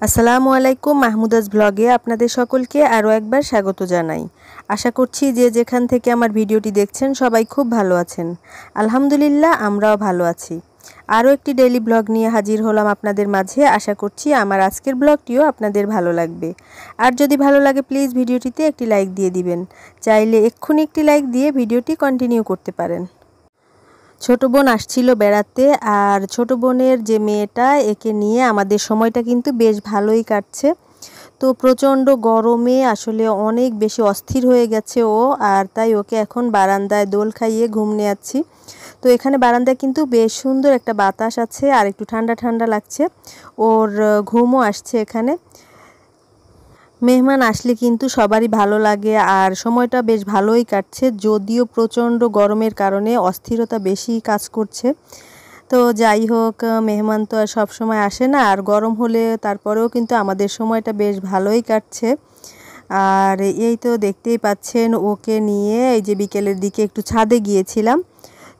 আসসালামু আলাইকুম মাহমুদাস ব্লগে আপনাদের সকলকে আরও একবার স্বাগত জানাই। আশা করছি যে যেখান থেকে আমার ভিডিওটি দেখছেন সবাই খুব ভালো আছেন। আলহামদুলিল্লাহ আমরাও ভালো আছি। আরও একটি ডেইলি ব্লগ নিয়ে হাজির হলাম আপনাদের মাঝে। আশা করছি আমার আজকের ব্লগটিও আপনাদের ভালো লাগবে। আর যদি ভালো লাগে প্লিজ ভিডিওটিতে একটি লাইক দিয়ে দিবেন। চাইলে এক্ষুনি একটি লাইক দিয়ে ভিডিওটি কন্টিনিউ করতে পারেন। ছোট বোন আসছিল বেড়াতে, আর ছোট বোনের যে মেয়েটা, একে নিয়ে আমাদের সময়টা কিন্তু বেশ ভালোই কাটছে। তো প্রচণ্ড গরমে আসলে অনেক বেশি অস্থির হয়ে গেছে ও, আর তাই ওকে এখন বারান্দায় দোল খাইয়ে ঘুম নিয়েছি। তো এখানে বারান্দায় কিন্তু বেশ সুন্দর একটা বাতাস আছে আর একটু ঠান্ডা ঠান্ডা লাগছে, ওর ঘুমও আসছে এখানে। মেহমান আসলে কিন্তু সবারই ভালো লাগে আর সময়টা বেশ ভালোই কাটছে, যদিও প্রচণ্ড গরমের কারণে অস্থিরতা বেশি কাজ করছে। তো যাই হোক, মেহমান তো আর সবসময় আসে না, আর গরম হলে তারপরেও কিন্তু আমাদের সময়টা বেশ ভালোই কাটছে। আর এই তো দেখতেই পাচ্ছেন, ওকে নিয়ে এই যে বিকেলের দিকে একটু ছাদে গিয়েছিলাম।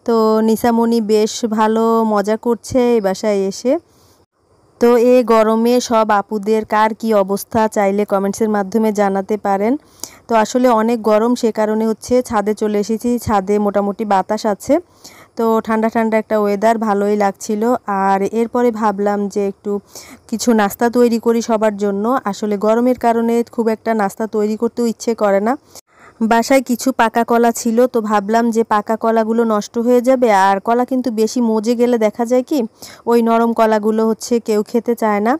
তো নিসামণি বেশ ভালো মজা করছে এই বাসায় এসে। তো এই গরমে সব আপুদের কার কি অবস্থা চাইলে কমেন্টসের মাধ্যমে জানাতে পারেন। তো আসলে অনেক গরম, সে কারণে হচ্ছে ছাদে চলে এসেছি। ছাদে মোটামুটি বাতাস আছে, তো ঠান্ডা ঠান্ডা একটা ওয়েদার, ভালোই লাগছিল। আর এরপরে ভাবলাম যে একটু কিছু নাস্তা তৈরি করি সবার জন্য। আসলে গরমের কারণে খুব একটা নাস্তা তৈরি করতেও ইচ্ছে করে না। বাসায় কিছু পাকা কলা ছিল, তো ভাবলাম যে পাকা কলাগুলো নষ্ট হয়ে যাবে, আর কলা কিন্তু বেশি মজে গেলে দেখা যায় কি ওই নরম কলাগুলো হচ্ছে কেউ খেতে চায় না।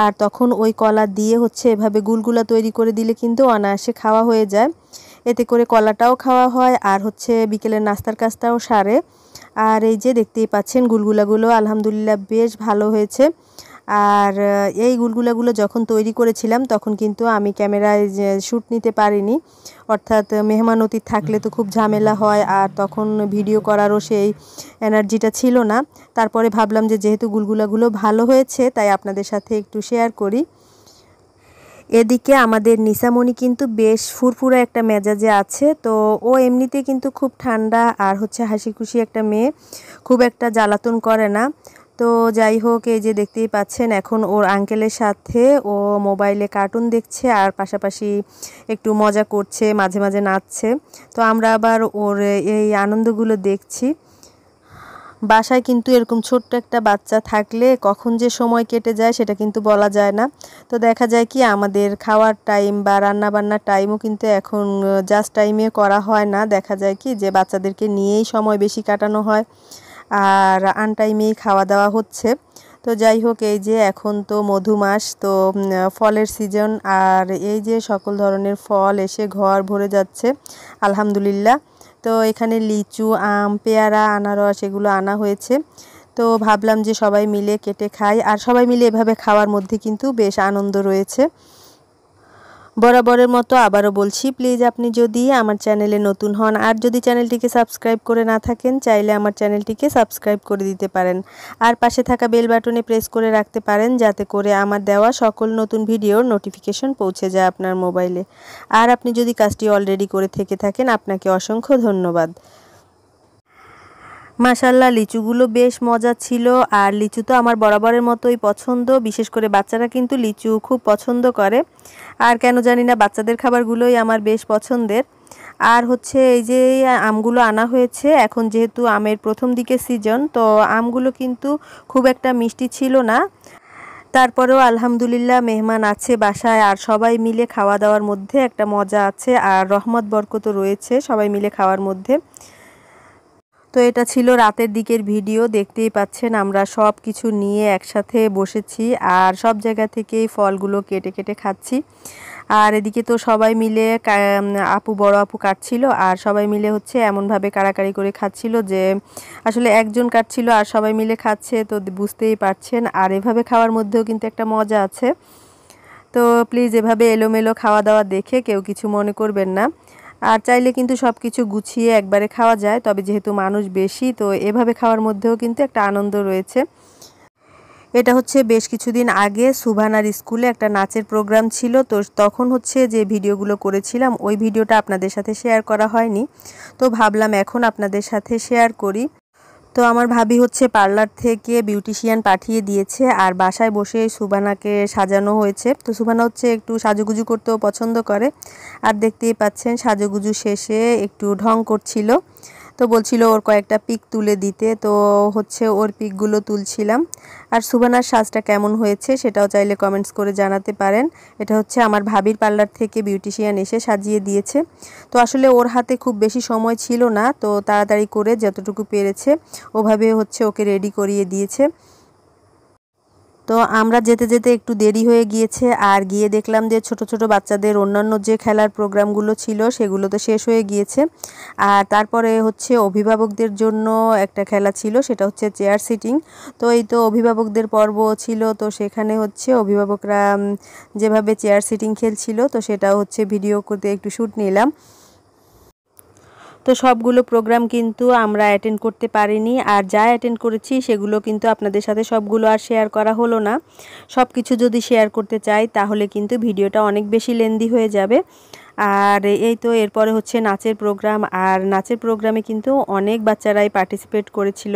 আর তখন ওই কলা দিয়ে হচ্ছে এভাবে গুলগুলা তৈরি করে দিলে কিন্তু অনায়াসে খাওয়া হয়ে যায়। এতে করে কলাটাও খাওয়া হয় আর হচ্ছে বিকেলের নাস্তার কাজটাও সারে। আর এই যে দেখতেই পাচ্ছেন গুলগুলাগুলো আলহামদুলিল্লাহ বেশ ভালো হয়েছে। আর এই গুলগুলাগুলো যখন তৈরি করেছিলাম তখন কিন্তু আমি ক্যামেরায় শ্যুট নিতে পারিনি, অর্থাৎ মেহমান অতিথি থাকলে তো খুব ঝামেলা হয়, আর তখন ভিডিও করারও সেই এনার্জিটা ছিল না। তারপরে ভাবলাম যে যেহেতু গুলগুলাগুলো ভালো হয়েছে তাই আপনাদের সাথে একটু শেয়ার করি। এদিকে আমাদের নিসামণি কিন্তু বেশ ফুরফুরা একটা মেজাজে আছে। তো ও এমনিতে কিন্তু খুব ঠান্ডা আর হচ্ছে হাসি খুশি একটা মেয়ে, খুব একটা জ্বালাতন করে না। তো যাই হোক, এই যে দেখতেই পাচ্ছেন এখন ওর আঙ্কেলের সাথে ও মোবাইলে কার্টুন দেখছে আর পাশাপাশি একটু মজা করছে, মাঝে মাঝে নাচছে। তো আমরা আবার ওর এই আনন্দগুলো দেখছি। বাসায় কিন্তু এরকম ছোট্ট একটা বাচ্চা থাকলে কখন যে সময় কেটে যায় সেটা কিন্তু বলা যায় না। তো দেখা যায় কি আমাদের খাওয়ার টাইম বা রান্না বান্নার টাইমও কিন্তু এখন জাস্ট টাইমে করা হয় না। দেখা যায় কি যে বাচ্চাদেরকে নিয়েই সময় বেশি কাটানো হয় আর আনটাইমেই খাওয়া দাওয়া হচ্ছে। তো যাই হোক, এই যে এখন তো মধু মাস, তো ফলের সিজন, আর এই যে সকল ধরনের ফল এসে ঘর ভরে যাচ্ছে আলহামদুলিল্লাহ। তো এখানে লিচু, আম, পেয়ারা, আনারস এগুলো আনা হয়েছে। তো ভাবলাম যে সবাই মিলে কেটে খাই, আর সবাই মিলে এভাবে খাওয়ার মধ্যে কিন্তু বেশ আনন্দ রয়েছে। বরাবরের মতো আবারও বলছি, প্লিজ আপনি যদি আমার চ্যানেলে নতুন হন আর যদি চ্যানেলটিকে সাবস্ক্রাইব করে না থাকেন, চাইলে আমার চ্যানেলটিকে সাবস্ক্রাইব করে দিতে পারেন। আর পাশে থাকা বেল বাটনে প্রেস করে রাখতে পারেন, যাতে করে আমার দেওয়া সকল নতুন ভিডিওর নোটিফিকেশন পৌঁছে যায় আপনার মোবাইলে। আর আপনি যদি কাজটি অলরেডি করে থেকে থাকেন, আপনাকে অসংখ্য ধন্যবাদ। মাশাল্লাহ, লিচুগুলো বেশ মজা ছিল। আর লিচু তো আমার বরাবরের মতোই পছন্দ, বিশেষ করে বাচ্চারা কিন্তু লিচু খুব পছন্দ করে। আর কেন জানি না বাচ্চাদের খাবারগুলোই আমার বেশ পছন্দের। আর হচ্ছে এই যে আমগুলো আনা হয়েছে, এখন যেহেতু আমের প্রথম দিকে সিজন, তো আমগুলো কিন্তু খুব একটা মিষ্টি ছিল না। তারপরেও আলহামদুলিল্লাহ মেহমান আছে বাসায়, আর সবাই মিলে খাওয়া দাওয়ার মধ্যে একটা মজা আছে আর রহমত বরকত রয়েছে সবাই মিলে খাওয়ার মধ্যে। তো এটা ছিল রাতের দিকের ভিডিও, দেখতেই পাচ্ছেন আমরা সব কিছু নিয়ে একসাথে বসেছি আর সব জায়গা থেকেই ফলগুলো কেটে কেটে খাচ্ছি। আর এদিকে তো সবাই মিলে আপু, বড় আপু কাটছিল, আর সবাই মিলে হচ্ছে এমনভাবে কাড়াকাড়ি করে খাচ্ছিল যে আসলে একজন কাটছিল আর সবাই মিলে খাচ্ছে, তো বুঝতেই পারছেন। আর এভাবে খাওয়ার মধ্যেও কিন্তু একটা মজা আছে। তো প্লিজ এভাবে এলোমেলো খাওয়া দাওয়া দেখে কেউ কিছু মনে করবেন না। আর চাইলে কিন্তু সব কিছু গুছিয়ে একবারে খাওয়া যায়, তবে যেহেতু মানুষ বেশি, তো এভাবে খাওয়ার মধ্যেও কিন্তু একটা আনন্দ রয়েছে। এটা হচ্ছে বেশ কিছুদিন আগে সুভানার স্কুলে একটা নাচের প্রোগ্রাম ছিল, তো তখন হচ্ছে যে ভিডিওগুলো করেছিলাম ওই ভিডিওটা আপনাদের সাথে শেয়ার করা হয়নি, তো ভাবলাম এখন আপনাদের সাথে শেয়ার করি। তো আমার ভাবি হচ্ছে পার্লার থেকে বিউটিশিয়ান পাঠিয়ে দিয়েছে আর বাসায় বসে সুবানাকে সাজানো হয়েছে। তো সুবানা হচ্ছে একটু সাজুগুজু করতেও পছন্দ করে, আর দেখতেই পাচ্ছেন সাজুগুজু শেষে একটু ঢং করছিল। তো বলছিল ওর কয়েকটা পিক তুলে দিতে, তো হচ্ছে ওর পিকগুলো তুলছিলাম। আর সুবানার সাজটা কেমন হয়েছে সেটাও চাইলে কমেন্টস করে জানাতে পারেন। এটা হচ্ছে আমার ভাবির পার্লার থেকে বিউটিশিয়ান এসে সাজিয়ে দিয়েছে। তো আসলে ওর হাতে খুব বেশি সময় ছিল না, তো তাড়াতাড়ি করে যতটুকু পেরেছে ওভাবে হচ্ছে ওকে রেডি করিয়ে দিয়েছে। তো আমরা যেতে যেতে একটু দেরি হয়ে গিয়েছে, আর গিয়ে দেখলাম যে ছোট ছোট বাচ্চাদের অন্যান্য যে খেলার প্রোগ্রামগুলো ছিল সেগুলো তো শেষ হয়ে গিয়েছে। আর তারপরে হচ্ছে অভিভাবকদের জন্য একটা খেলা ছিল, সেটা হচ্ছে চেয়ার সিটিং। তো এই তো অভিভাবকদের পর্ব ছিল, তো সেখানে হচ্ছে অভিভাবকরা যেভাবে চেয়ার সিটিং খেলছিল, তো সেটাও হচ্ছে ভিডিও করতে একটু শ্যুট নিলাম। তো সবগুলো প্রোগ্রাম কিন্তু আমরা অ্যাটেন্ড করতে পারিনি, আর যা অ্যাটেন্ড করেছি সেগুলো কিন্তু আপনাদের সাথে সবগুলো আর শেয়ার করা হলো না। সব কিছু যদি শেয়ার করতে চাই তাহলে কিন্তু ভিডিওটা অনেক বেশি লেন্দি হয়ে যাবে। আর এই তো এরপরে হচ্ছে নাচের প্রোগ্রাম, আর নাচের প্রোগ্রামে কিন্তু অনেক বাচ্চারাই পার্টিসিপেট করেছিল।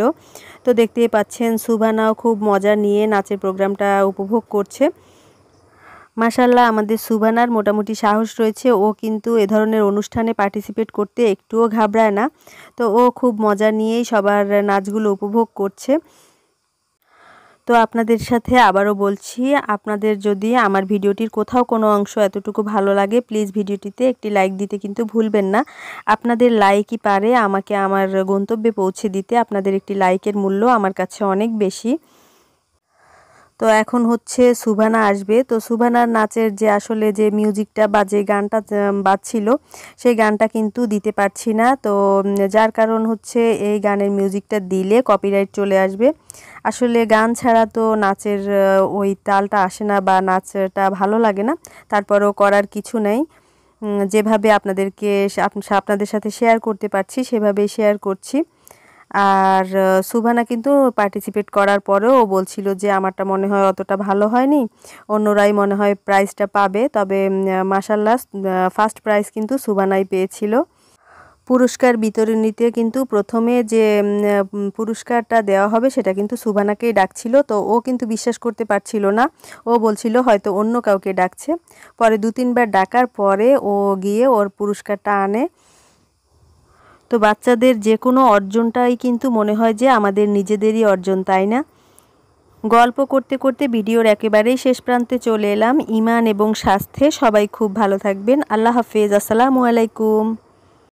তো দেখতেই পাচ্ছেন সুবানাও খুব মজা নিয়ে নাচের প্রোগ্রামটা উপভোগ করছে। মাশাআল্লাহ, আমাদের সুবানার মোটামুটি সাহস রয়েছে, ও কিন্তু এ ধরনের অনুষ্ঠানে পার্টিসিপেট করতে একটুও ঘাবড়ায় না। তো ও খুব মজা নিয়েই সবার নাচগুলো উপভোগ করছে। তো আপনাদের সাথে আবারও বলছি, আপনাদের যদি আমার ভিডিওটির কোথাও কোনো অংশ এতটুকু ভালো লাগে প্লিজ ভিডিওটিতে একটি লাইক দিতে কিন্তু ভুলবেন না। আপনাদের লাইকই পারে আমাকে আমার গন্তব্যে পৌঁছে দিতে। আপনাদের একটি লাইকের মূল্য আমার কাছে অনেক বেশি। তো এখন হচ্ছে সুবানা আসবে। তো সুবানার নাচের যে আসলে যে মিউজিকটা বা যে গানটা বাজছিল সেই গানটা কিন্তু দিতে পারছি না। তো যার কারণ হচ্ছে এই গানের মিউজিকটা দিলে কপিরাইট চলে আসবে। আসলে গান ছাড়া তো নাচের ওই তালটা আসে না বা নাচটা ভালো লাগে না। তারপরেও করার কিছু নেই, যেভাবে আপনাদের সাথে শেয়ার করতে পারছি সেভাবেই শেয়ার করছি। আর সুবানা কিন্তু পার্টিসিপেট করার পরেও ও বলছিল যে আমারটা মনে হয় অতটা ভালো হয়নি, অন্যরাই মনে হয় প্রাইজটা পাবে। তবে মাশাআল্লাহ ফার্স্ট প্রাইজ কিন্তু সুবানাই পেয়েছিল। পুরস্কার বিতরণীতে কিন্তু প্রথমে যে পুরস্কারটা দেওয়া হবে সেটা কিন্তু সুবানাকেই ডাকছিল। তো ও কিন্তু বিশ্বাস করতে পারছিল না, ও বলছিল হয়তো অন্য কাউকে ডাকছে। পরে 2-3 বার ডাকার পরে ও গিয়ে ওর পুরস্কারটা আনে। তো বাচ্চাদের যে কোনো অর্জনটাই কিন্তু মনে হয় যে আমাদের নিজেদেরই অর্জন, তাই না? গল্প করতে করতে ভিডিওর একেবারেই শেষ প্রান্তে চলে এলাম। ঈমান এবং স্বাস্থ্যে সবাই খুব ভালো থাকবেন। আল্লাহ হাফেজ। আসসালামু আলাইকুম।